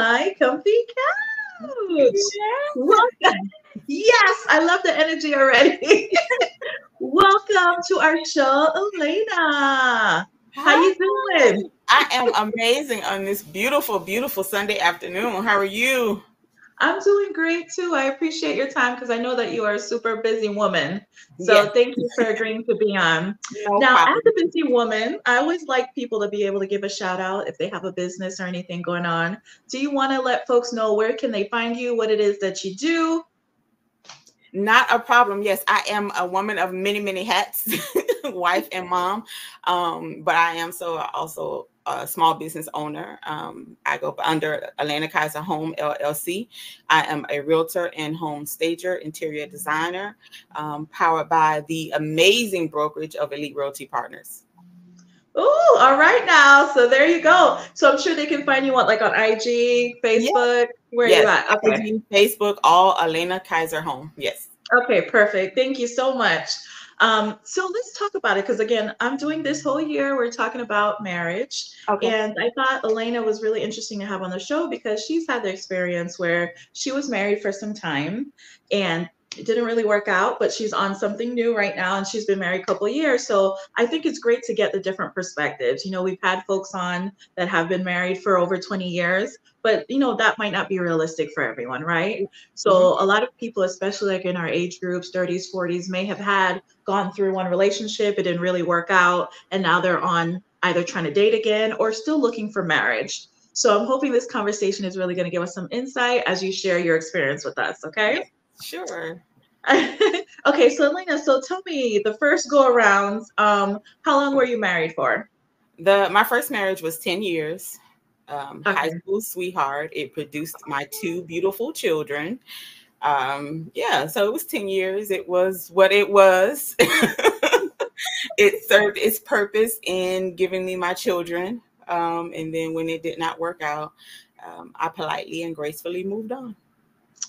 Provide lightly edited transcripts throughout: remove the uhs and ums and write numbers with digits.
my comfy couch. Welcome. Yes, I love the energy already. Welcome to our show, Alaina. How Hi, you doing? I am amazing on this beautiful, beautiful Sunday afternoon. How are you? I'm doing great too. I appreciate your time because I know that you are a super busy woman. Yes, So thank you for agreeing to be on. no Now, as problem. a busy woman, I always like people to be able to give a shout out if they have a business or anything going on. Do you want to let folks know where can they find you, what it is that you do? Not a problem. Yes, I am a woman of many, many hats, wife and mom. But I am also a small business owner. I go under Alaina Kizer Home LLC. I am a realtor and home stager, interior designer, powered by the amazing brokerage of Elite Realty Partners. Oh, all right now. So there you go. So I'm sure they can find you on IG, Yes, Facebook. Where are you yes. at? Okay. IG, Facebook, all Alaina Kizer Home. Yes. Okay, perfect. Thank you so much. So let's talk about it because again, I'm doing this whole year. We're talking about marriage, Okay. and I thought Alaina was really interesting to have on the show because she's had the experience where she was married for some time, and it didn't really work out, but she's on something new right now, and she's been married a couple of years. So I think it's great to get the different perspectives. We've had folks on that have been married for over 20 years, but that might not be realistic for everyone, right? So Mhm. a lot of people, especially like in our age groups, 30s, 40s, may have gone through one relationship, it didn't really work out, and now they're on either trying to date again or still looking for marriage. So I'm hoping this conversation is really going to give us some insight as you share your experience with us, okay? Yes, sure. Okay, so Elena, so tell me the first go around, how long were you married for? My first marriage was 10 years. High Okay. school sweetheart. It produced my two beautiful children. Yeah, so it was 10 years. It was what it was. It served its purpose in giving me my children. And then when it did not work out, I politely and gracefully moved on.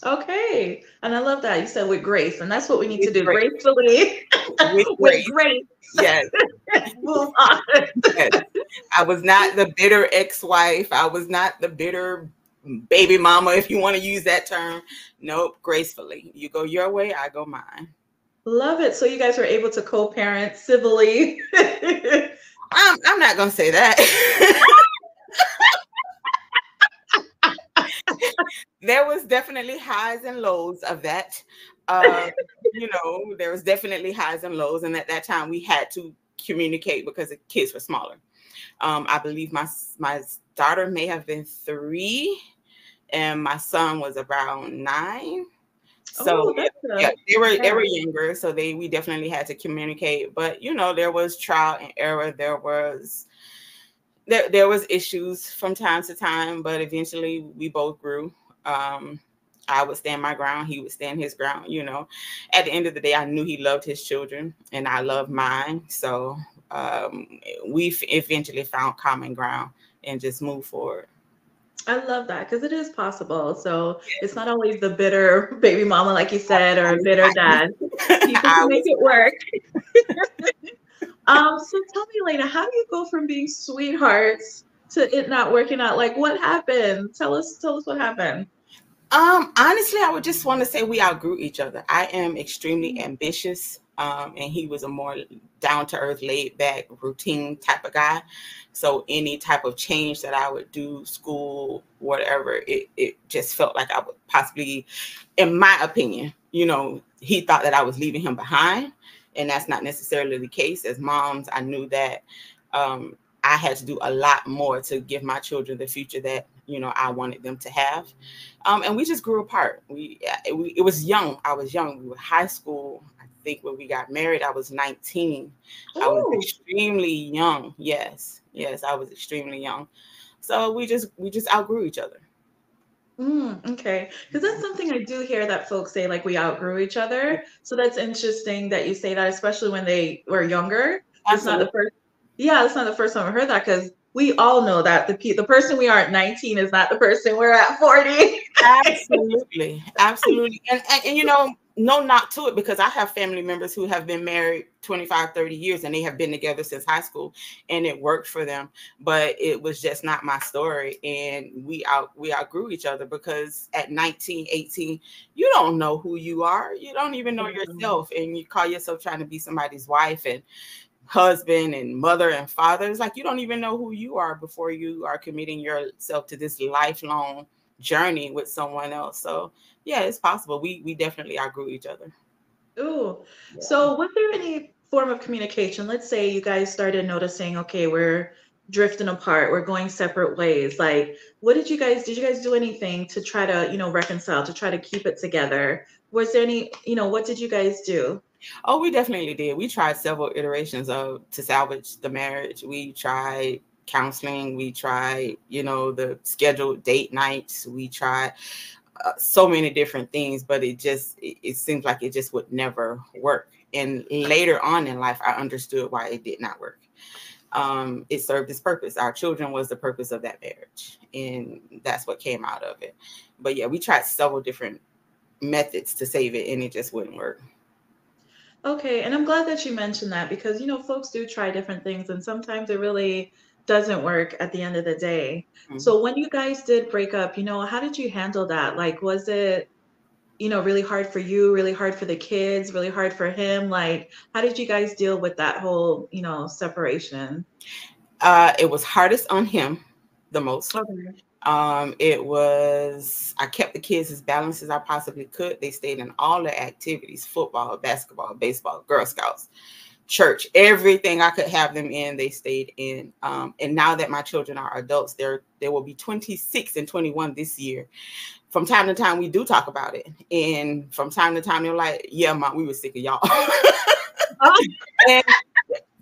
Okay. And I love that. You said with grace, and that's what we need to With do grace. gracefully With with grace. grace. Yes. Move on. Yes. I was not the bitter ex-wife. I was not the bitter baby mama, if you want to use that term. Nope, gracefully. You go your way, I go mine. Love it. So you guys were able to co-parent civilly. I'm not gonna say that. There was definitely highs and lows of that. Uh, there was definitely highs and lows, and at that time we had to communicate because the kids were smaller. I believe my daughter may have been 3, and my son was around 9. So Oh, that's yeah, a they yeah. were younger, so we definitely had to communicate. But there was trial and error. There was issues from time to time, but eventually we both grew. I would stand my ground, he would stand his ground. At the end of the day, I knew he loved his children, and I loved mine. So we eventually found common ground and just moved forward. I love that because it is possible. So it's not always the bitter baby mama, like you said, or a bitter dad. People I can make was it work. So tell me, Elena, how do you go from being sweethearts to it not working out? Like, what happened? Tell us what happened. Honestly, I would just want to say we outgrew each other. I am extremely ambitious, and he was a more down to earth, laid back, routine type of guy. So any type of change that I would do, school, whatever, it just felt like I would possibly, in my opinion, he thought that I was leaving him behind, and that's not necessarily the case. As moms, I knew that I had to do a lot more to give my children the future that I wanted them to have. And we just grew apart. It was young. I was young. We were high school. I think when we got married, I was 19. I was Oh, extremely young. Yes, I was extremely young. So we just outgrew each other. okay. Because that's something I do hear that folks say, like we outgrew each other. So that's interesting that you say that, especially when they were younger. It's not the Absolutely. first. Yeah, it's not the first time I heard that because we all know that the person we are at 19 is not the person we're at 40. Absolutely. Absolutely. And no knock to it, because I have family members who have been married 25, 30 years and they have been together since high school and it worked for them. But it was just not my story. And we outgrew each other, because at 19, 18, you don't know who you are. You don't even know yourself. And you call yourself trying to be somebody's wife and husband and mother and father. It's like you don't even know who you are before you are committing yourself to this lifelong journey with someone else. So yeah, it's possible. We definitely outgrew each other. Ooh. Yeah. So was there any form of communication? Let's say you guys started noticing, okay, we're drifting apart, we're going separate ways. Like, what did you guys do anything to try to, reconcile, to try to keep it together? Was there any, what did you guys do? Oh, we definitely did. We tried several iterations of to salvage the marriage. We tried counseling. We tried, the scheduled date nights. We tried so many different things, but it seems like it just would never work. And later on in life, I understood why it did not work. It served its purpose. Our children was the purpose of that marriage, and that's what came out of it. But yeah, we tried several different methods to save it, and it just wouldn't work. Okay, and I'm glad that you mentioned that because, folks do try different things and sometimes it really doesn't work at the end of the day. Mm-hmm. So when you guys did break up, how did you handle that? Like, was it, really hard for you, really hard for the kids, really hard for him? Like, how did you guys deal with that whole, separation? It was hardest on him the most. Okay. I kept the kids as balanced as I possibly could. They stayed in all the activities: football, basketball, baseball, Girl Scouts, church, everything I could have them in, they stayed in. And now that my children are adults, they will be 26 and 21 this year. From time to time, we do talk about it. And from time to time, they're like, yeah, Mom, we were sick of y'all. Oh. And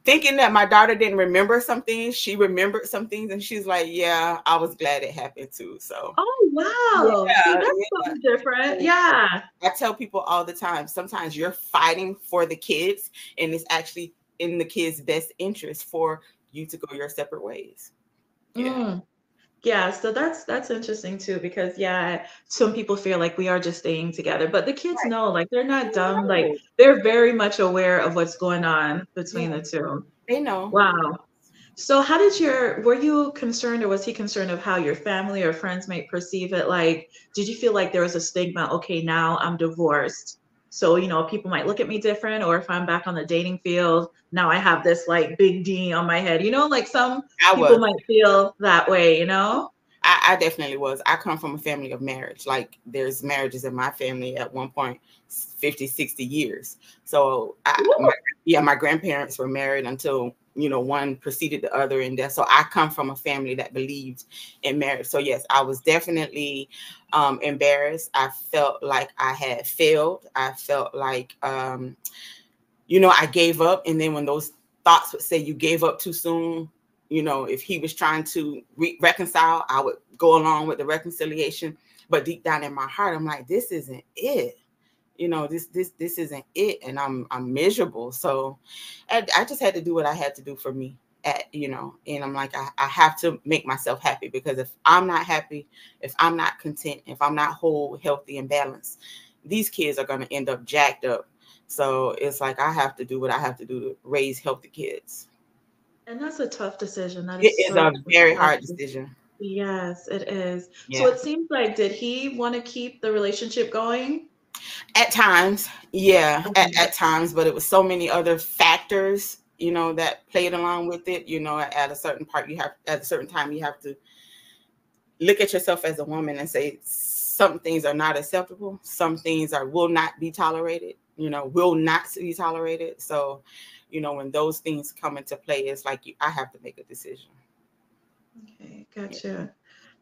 thinking that my daughter didn't remember some things, she remembered some things, and she's like, yeah, I was glad it happened too. So Oh, wow. See, yeah, that's something different. Yeah. I tell people all the time, sometimes you're fighting for the kids, and it's actually in the kids' best interest for you to go your separate ways. Yeah. Mm. Yeah, so that's interesting too because yeah, some people feel like we are just staying together, but the kids Right. know, like they're not dumb, like No. they're very much aware of what's going on between Yeah, the two. they know. Wow. So were you concerned or was he concerned of how your family or friends might perceive it? Like, did you feel like there was a stigma? Okay, now I'm divorced. So, people might look at me different, or if I'm back on the dating field, now I have this like big D on my head, like some I people was. might feel that way? I definitely was. I come from a family of marriage. Like there's marriages in my family at one point, 50, 60 years. So my grandparents were married until, one preceded the other in death. So I come from a family that believed in marriage. So yes, I was definitely embarrassed. I felt like I had failed. I felt like, I gave up. And then when those thoughts would say you gave up too soon, if he was trying to reconcile, I would go along with the reconciliation. But deep down in my heart, I'm like, this isn't it. This isn't it. And I'm miserable. So I just had to do what I had to do for me. And I'm like, I have to make myself happy, because if I'm not happy, if I'm not content, if I'm not whole, healthy, and balanced, these kids are going to end up jacked up. So it's like I have to do what I have to do to raise healthy kids. And that's a tough decision. That It is is such a a very tough hard decision. decision. Yes, it is. So Yeah. it seems like, did he want to keep the relationship going? At times, yeah, Okay. at times, but it was so many other factors, that played along with it. At a certain at a certain time, you have to look at yourself as a woman and say some things are not acceptable. Some things will not be tolerated, will not be tolerated. So, when those things come into play, it's like I have to make a decision. Okay, gotcha.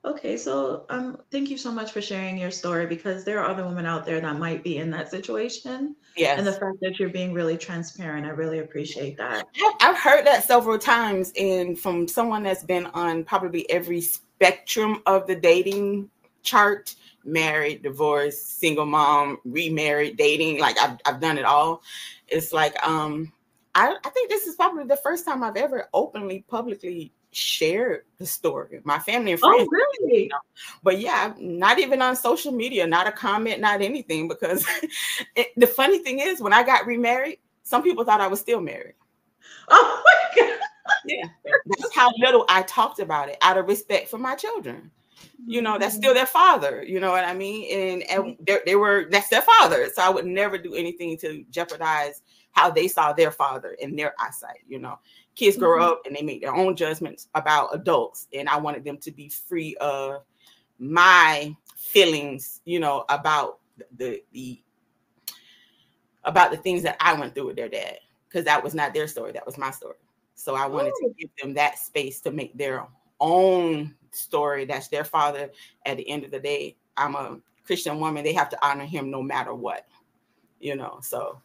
Okay, so thank you so much for sharing your story because there are other women out there that might be in that situation. And the Yes. fact that you're being really transparent, I really appreciate that. I've heard that several times, and from someone that's been on probably every spectrum of the dating chart: married, divorced, single mom, remarried, dating. Like I've done it all. It's like I'm I think this is probably the first time I've ever openly, publicly shared the story. My family and friends, Oh, really? you know, but yeah, not even on social media, not a comment, not anything. Because the funny thing is, when I got remarried, some people thought I was still married. Oh my God. Yeah, that's how little I talked about it, out of respect for my children. You know, that's still their father. You know what I mean? And that's their father. So I would never do anything to jeopardize how they saw their father in their eyesight. You know, kids grow up and they make their own judgments about adults, and I wanted them to be free of my feelings, you know, about the about the things that I went through with their dad, because that was not their story, that was my story. So I wanted to give them that space to make their own story. That's their father. At the end of the day, I'm a Christian woman. They have to honor him no matter what, you know. So,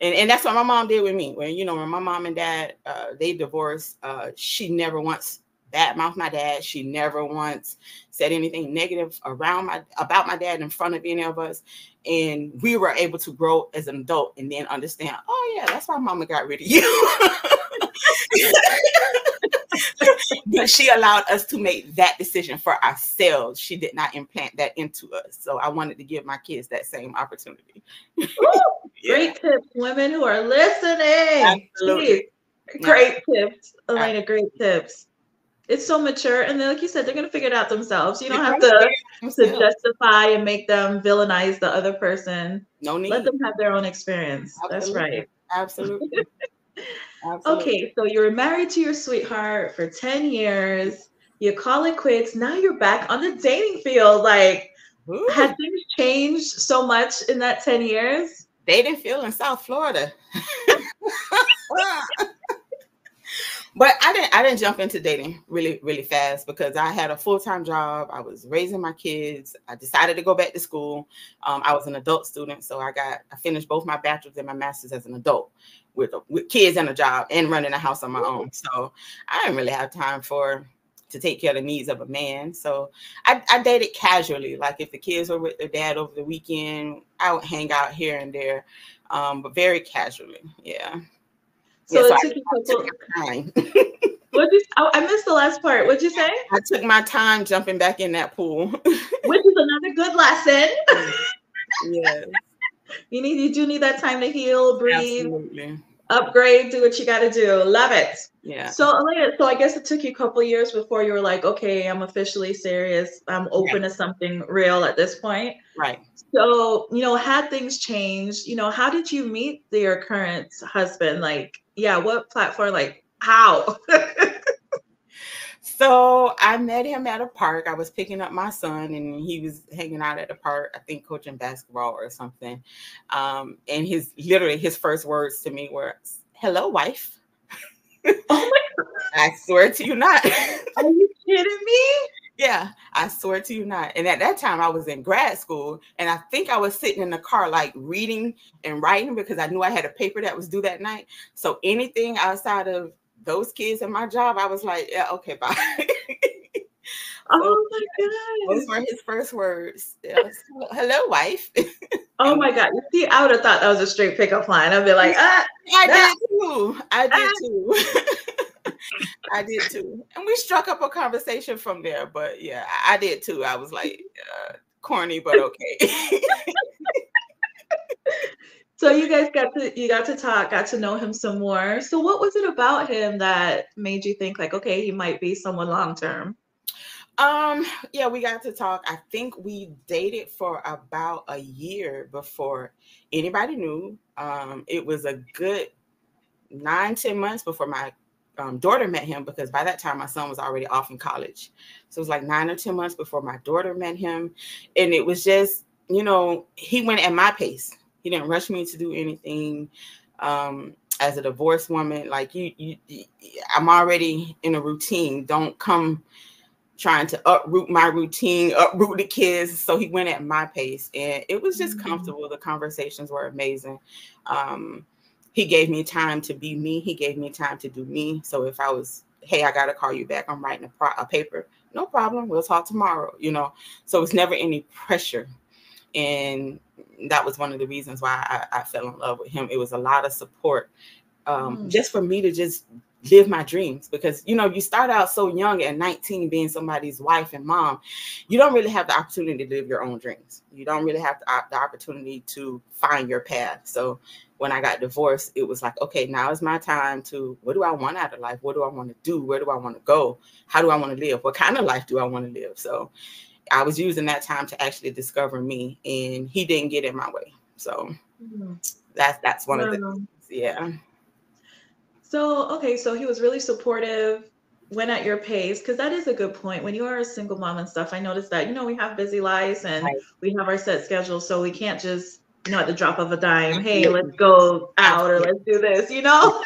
and that's what my mom did with me. When, you know, when my mom and dad, they divorced, she never once badmouthed my dad. She never once said anything negative about my dad in front of any of us. And we were able to grow as an adult and then understand, oh yeah, that's why mama got rid of you. But she allowed us to make that decision for ourselves. She did not implant that into us. So I wanted to give my kids that same opportunity. Ooh, great tips, women who are listening. Absolutely. Jeez. Great tips, Alaina. Great tips. It's so mature, and then, like you said, they're gonna figure it out themselves. You don't have to justify and make them villainize the other person. No need. Let them have their own experience. Absolutely. That's right. Absolutely. Okay, so you were married to your sweetheart for 10 years. You call it quits. Now you're back on the dating field. Like, had things changed so much in that 10 years? Dating field in South Florida. But I didn't jump into dating really, really fast, because I had a full-time job. I was raising my kids. I decided to go back to school. I was an adult student, so I finished both my bachelor's and my master's as an adult with kids and a job and running a house on my own. So I didn't really have time to take care of the needs of a man. So I dated casually. Like, if the kids were with their dad over the weekend, I would hang out here and there, but very casually. Yeah. So it took you a couple time. I missed the last part. What'd you say? I took my time jumping back in that pool. Which is another good lesson. Yes. You do need that time to heal, breathe, Absolutely. Upgrade, do what you got to do. Love it. Yeah. So, Alaina, I guess it took you a couple of years before you were like, okay, I'm officially serious. I'm open to something real at this point. Right. So, had things changed, how did you meet your current husband? Like, yeah, what platform? Like, how? So I met him at a park. I was picking up my son, and he was hanging out at the park, I think coaching basketball or something. And his first words to me were, "Hello, wife." Oh my God. I swear to you not. Are you kidding me? Yeah, I swear to you not. And at that time I was in grad school, and I think I was sitting in the car, like, reading and writing, because I knew I had a paper that was due that night. So anything outside of those kids and my job, I was like, yeah, okay, bye. Oh my God. Those were his first words. Hello, wife. Oh my God. You see, I would have thought that was a straight pickup line. I'd be like, I did too. I did too. And we struck up a conversation from there. But yeah, I did too. I was like, corny, but okay. So you guys got to talk, got to know him some more. So what was it about him that made you think, like, okay, he might be someone long term? Yeah, we got to talk. I think we dated for about a year before anybody knew. It was a good 9-10 months before my daughter met him, because by that time my son was already off in college. So it was like 9 or 10 months before my daughter met him. And it was just, he went at my pace. He didn't rush me to do anything. As a divorced woman, like, I'm already in a routine. Don't come trying to uproot my routine, uproot the kids. So he went at my pace, and it was just comfortable. The conversations were amazing. He gave me time to be me. He gave me time to do me. So if I was, hey, I got to call you back, I'm writing a paper, no problem. We'll talk tomorrow, So it's never any pressure. And that was one of the reasons why I fell in love with him. It was a lot of support just for me to just live my dreams. Because, you know, you start out so young at 19 being somebody's wife and mom, you don't really have the opportunity to live your own dreams. You don't really have the opportunity to find your path. So when I got divorced, it was like, okay, now is my time to, what do I want out of life? What do I want to do? Where do I want to go? How do I want to live? What kind of life do I want to live? So I was using that time to actually discover me, and he didn't get in my way. So that's one of the things. Yeah. So, okay, so he was really supportive, went at your pace, because that is a good point. When you are a single mom and stuff, I noticed that, you know, we have busy lives and we have our set schedules, so we can't just, you know, at the drop of a dime, hey, let's go out or let's do this, you know?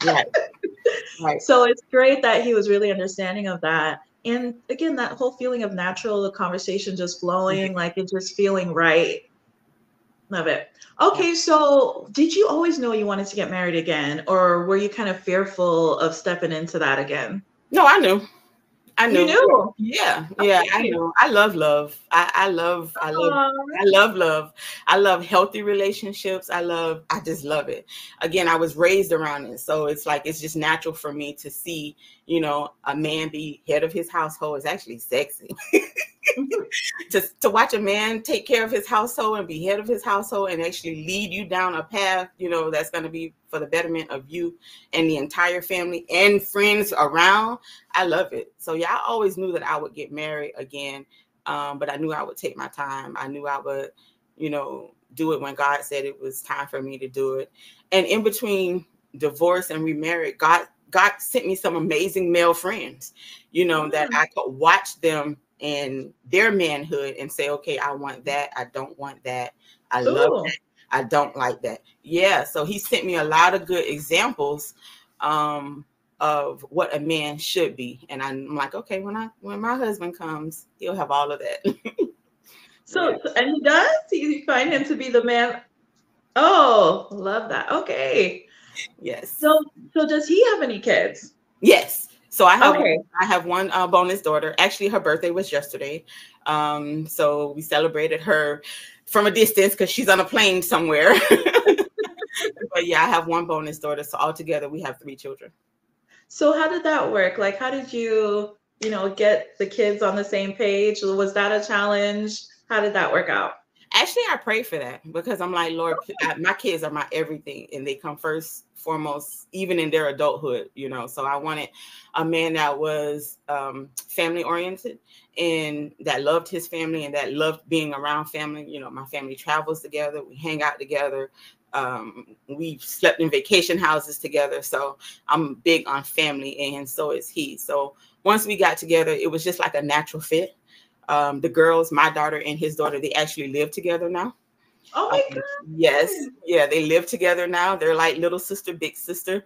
Right. So it's great that he was really understanding of that. And again, that whole feeling of natural, the conversation just flowing, like it just feeling right. Love it. Okay, so did you always know you wanted to get married again, or were you kind of fearful of stepping into that again? No, I knew. You knew? Yeah, I know. I love love. I love love. I love healthy relationships. I just love it. Again, I was raised around it. So it's like, it's just natural for me to see, you know, a man be head of his household is actually sexy. To watch a man take care of his household and be head of his household and actually lead you down a path, you know, that's going to be for the betterment of you and the entire family and friends around. I love it. So yeah, I always knew that I would get married again. But I knew I would take my time. I knew I would, you know, do it when God said it was time for me to do it. And in between divorce and remarried, God sent me some amazing male friends, you know, that I could watch them in their manhood and say, okay, I want that. I don't want that. I love that. I don't like that. Yeah. So he sent me a lot of good examples of what a man should be. And I'm like, okay, when my husband comes, he'll have all of that. So, and he does? You find him to be the man? Oh, love that. Okay. Yes. So does he have any kids? Yes. So I have one bonus daughter. Actually, her birthday was yesterday. So we celebrated her from a distance because she's on a plane somewhere. But yeah, I have one bonus daughter. So altogether, we have 3 children. So how did that work? Like, how did you, you know, get the kids on the same page? Was that a challenge? How did that work out? Actually, I pray for that because I'm like, Lord, my kids are my everything, and they come first, foremost, even in their adulthood, you know. So I wanted a man that was family oriented and that loved his family and that loved being around family. You know, my family travels together, we hang out together, we slept in vacation houses together. So I'm big on family, and so is he. So once we got together, it was just like a natural fit. The girls, my daughter and his daughter, they actually live together now. Oh my God. Yes. Yeah, they live together now. They're like little sister, big sister.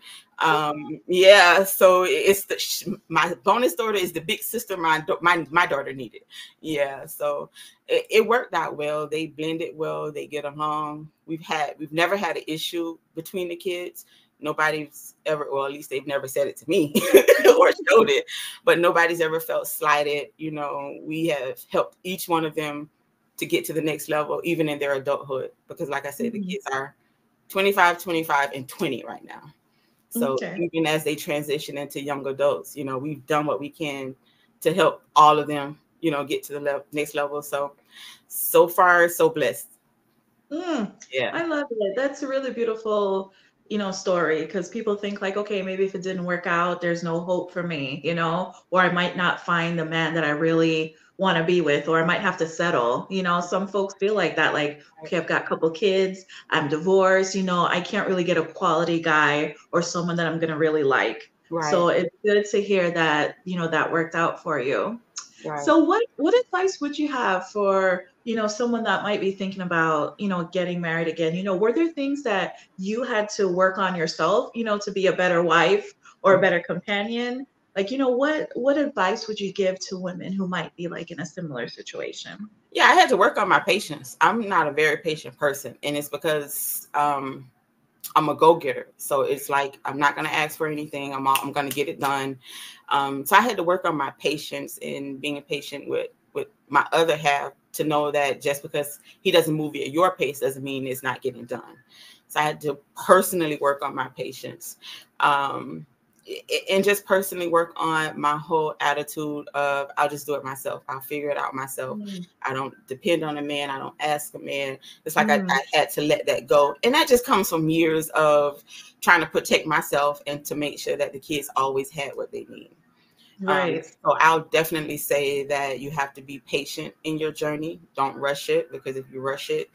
Yeah, so it's my bonus daughter is the big sister my daughter needed. Yeah, so it worked out well. They blended well. They get along. We've never had an issue between the kids. Nobody's ever, or at least they've never said it to me or showed it, but nobody's ever felt slighted. You know, we have helped each one of them to get to the next level, even in their adulthood, because like I said, the kids are 25, 25, and 20 right now. So even as they transition into young adults, you know, we've done what we can to help all of them, you know, get to the next level. So far, so blessed. Yeah, I love it. That's a really beautiful, you know, story, because people think like, okay, maybe if it didn't work out, there's no hope for me, you know, or I might not find the man that I really want to be with, or I might have to settle. You know, some folks feel like that, like, okay, I've got a couple kids, I'm divorced, you know, I can't really get a quality guy or someone that I'm going to really like. So it's good to hear that, you know, that worked out for you. So what advice would you have for, you know, someone that might be thinking about, you know, getting married again? You know, were there things that you had to work on yourself, you know, to be a better wife or a better companion? Like, you know, what advice would you give to women who might be like in a similar situation? Yeah, I had to work on my patience. I'm not a very patient person, and it's because I'm a go-getter. So it's like, I'm not going to ask for anything. I'm going to get it done. So I had to work on my patience and being patient with my other half, to know that just because he doesn't move at your pace doesn't mean it's not getting done. So I had to personally work on my patience. And just personally work on my whole attitude of I'll just do it myself. I'll figure it out myself. Mm. I don't depend on a man. I don't ask a man. It's like I Mm. had to let that go. And that just comes from years of trying to protect myself and to make sure that the kids always had what they need. Right. So I'll definitely say that you have to be patient in your journey. Don't rush it, because if you rush it,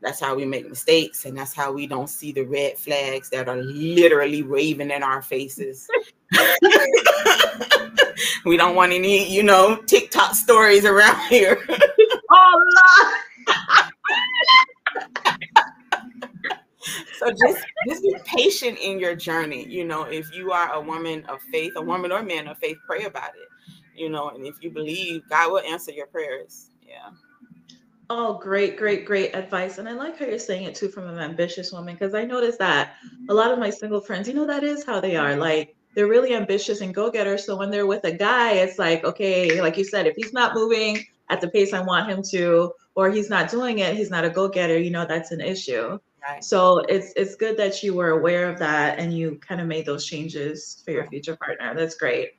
that's how we make mistakes, and that's how we don't see the red flags that are literally waving in our faces. We don't want any, TikTok stories around here. Oh, Lord. So just be patient in your journey. If you are a woman of faith, a woman or man of faith, pray about it. And if you believe, God will answer your prayers. Yeah. Oh, great, great, great advice. And I like how you're saying it too from an ambitious woman, because I noticed that a lot of my single friends, that is how they are. Like they're really ambitious and go-getters. So when they're with a guy, it's like, okay, like you said, if he's not moving at the pace I want him to, or he's not doing it, he's not a go-getter, that's an issue. Right. So it's good that you were aware of that and you kind of made those changes for your future partner. That's great.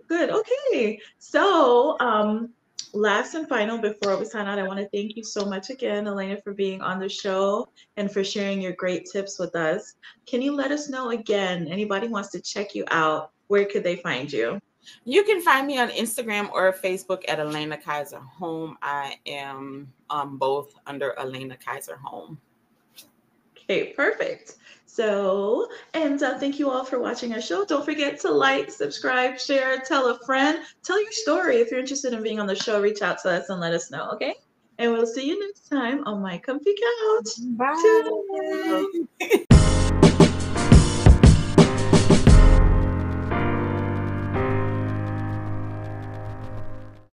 Good. Okay. So, last and final, before we sign out, I want to thank you so much again, Alaina, for being on the show and for sharing your great tips with us. Can you let us know again, anybody wants to check you out, where could they find you? You can find me on Instagram or Facebook at Alaina Kizer Home. I am both under Alaina Kizer Home. Okay, perfect. So, and thank you all for watching our show. Don't forget to like, subscribe, share, tell a friend, tell your story. If you're interested in being on the show, reach out to us and let us know, okay? And we'll see you next time on My Comfy Couch. Bye.